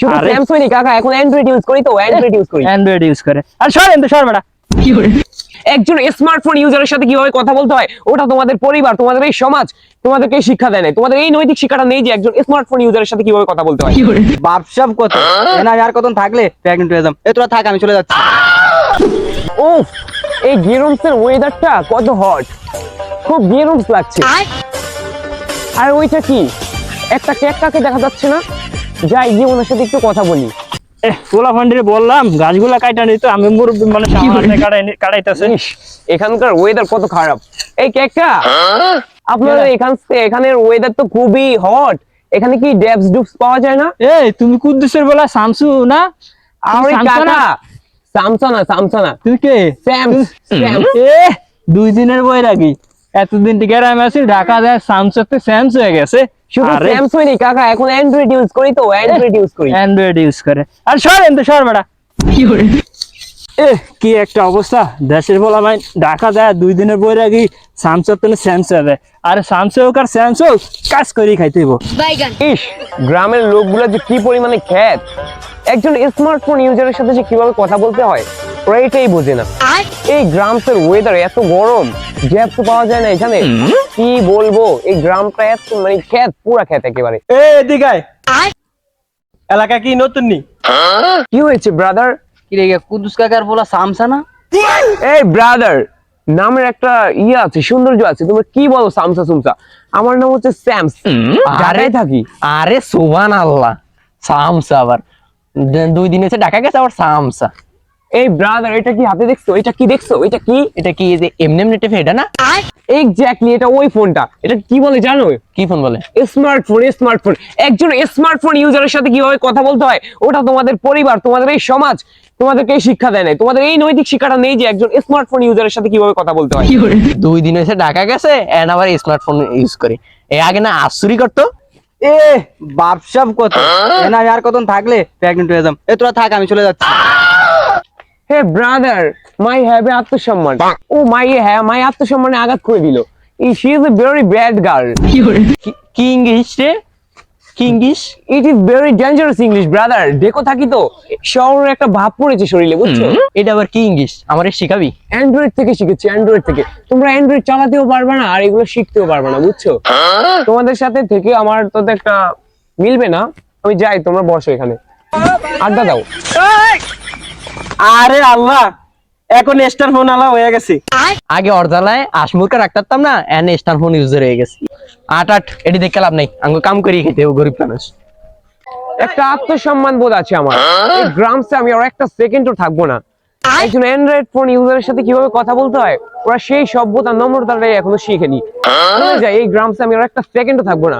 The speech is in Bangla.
শুধু স্যামসাংই কাকা, এখন অ্যান্ড্রয়েড ইউজ করি তো, অ্যান্ড্রয়েড ইউজ করি। অ্যান্ড্রয়েড ইউজ করে। আর সরেন তো, সর বেটা। একজন স্মার্টফোন ইউজারের সাথে কিভাবে কথা বলতে হয় ওটা তোমাদের পরিবার, তোমাদের এই সমাজ তোমাদেরকে শিক্ষা দেয় না। তোমাদের এই নৈতিক শিক্ষাটা নেই যে একজন স্মার্টফোন ইউজারের সাথে কিভাবে কথা বলতে হয়। বাপসাব কত না, আর কতক্ষণ থাকলে প্রেগনেন্ট হয়ে যাম। তোরা থাক, আমি চলে যাচ্ছি। উফ, এই গেরমসের ওয়েদারটা কত হট, খুব গেরমস লাগছে। আর ওইটা কি, একটা ক্যাকটাকে দেখা যাচ্ছে না? যাই গিয়ে ওনার সাথে একটু কথা বলি। পোলা ফান্ডিরে বললাম গাছগুলা কাটা নিত, আমি মুরব্বী মানে কাটাইতেছে। ইস, এখানকার ওয়েদার কত খারাপ। এই ক্যাকটা, আপনাদের এখানের ওয়েদার তো খুবই হট। এখানে কি ডেবস ডুবস পাওয়া যায় না? এই তুমি কুদ্দুসের বলা শামসু না? আরে শামসু না? কাকা, সামসানা। তুমি কে? স্যাম। এ 2 দিনের বৈরাগী, এতদিন গ্রামে আছি, ঢাকা যায় শামসুতে স্যামস হয়ে গেছে। শুধু স্যামসাংই নেই কাকা, এখন অ্যান্ড্রয়েড ইউজ করি তো, অ্যান্ড্রয়েড ইউজ করি। অ্যান্ড্রয়েড ইউজ করে। আর সরেন তো, সর বেটা। কি একটা অবস্থা, দেশের বলা ভাই ঢাকা যায় 2 দিনের বৈরাগী, স্যামসুতে স্যামস হয়ে যায়। আর স্যামসু হোক আর স্যামস হোক, কাজ করেই খাইতে হইব। ইস, গ্রামের লোকগুলো যে কি পরিমাণে খ্যাত, একজন স্মার্টফোন ইউজারের সাথে যে কিভাবে কথা বলতে হয় ওরা এটাই বোঝে না। এই গ্রামের ওয়েদার এত গরম, গ্যাপ তো পাওয়া যায় না এখানে। কি বলবো, এই গ্রামটা এত মানে খ্যাত, পুরা খ্যাত একেবারে। এদিকে আয়। এলাকা কি নতুন নি? কি হয়েছে ব্রাদার? কি রে, কুদ্দুস কাকার বলা সামসা না? এই ব্রাদার, নামের একটা ইয়ে আছে, সৌন্দর্য আছে। তুমি কি বলো সামসা সুমসা? আমার নাম হচ্ছে স্যামস, ঢাকায় থাকি। আরে সুবহানাল্লাহ, সামসা আবার 2 দিন হচ্ছে ঢাকা গেছে, আবার সামসা। এই ব্রাদার, এটা কি হাতে দেখছো? এটা কি দেখছো? এটা কি? এটা কি এই যে এমনি টেপে এটা না? এক্স্যাক্টলি, এটা ওই ফোনটা। এটা কি বলে জানো? কি ফোন বলে? স্মার্টফোন। একজন স্মার্টফোন ইউজারের সাথে কিভাবে কথা বলতে হয় ওটা তোমাদের পরিবার, তোমাদের এই সমাজ তোমাদেরকে শিক্ষা দেয় না। তোমাদের এই নৈতিক শিক্ষাটা নেই যে একজন স্মার্টফোন ইউজারের সাথে কিভাবে কথা বলতে হয়। 2 দিন হচ্ছে ঢাকা গেছে, এন্ড আবার স্মার্টফোন ইউজ করে। আগে না আসুরি করতো। বাপসাব কত না, আর কতক্ষণ থাকলে প্রেগনেন্ট হয়ে যাম। তোরা থাক, আমি চলে যাচ্ছি। হে ব্রাদার, মাই হ্যাভ এ আত্মসম্মান। ও মাই আত্মসম্মানে আঘাত করে দিল। She is a very bad girl. কি ইংলিশ রে? কি English? It is very dangerous English brother. দেখো থাকি তো, শহরের একটা ভাব পড়েছে শরীরে, বুঝছো? এটা আবার কি ইংলিশ? আমারে শিখাবি? অ্যান্ড্রয়েড থেকে শিখেছি, অ্যান্ড্রয়েড থেকে। তোমরা অ্যান্ড্রয়েড চালাতেও পারবে না আর এগুলো শিখতেও পারবে না, বুঝছো? তোমাদের সাথে থেকে আমার তো একটা মিলবে না। আমি যাই, তোমরা বসো এখানে, আড্ডা দাও। আরে আল্লাহ, এখন স্টার ফোন আলা হয়ে গেছে। আগে অর্জালায় আসমুরকা রাখতাম না, এন স্মার্টফোন ইউজার হয়ে গেছে। আট এটি দেখে লাভ নাই, আঙ্গ কাম করি খেতে হবে, গরিব মানুষ। একটা আত্মসম্মান বোধ আছে আমার। এই গ্রামসে আমি আর একটা সেকেন্ডও থাকবো না। একজন অ্যান্ড্রয়েড ফোন ইউজারের সাথে কিভাবে কথা বলতে হয় ওরা সেই সভ্যতা নম্রতাটাই এখনো শিখেনি। যাই, এই গ্রামসে আমি আর একটা সেকেন্ডও থাকবো না।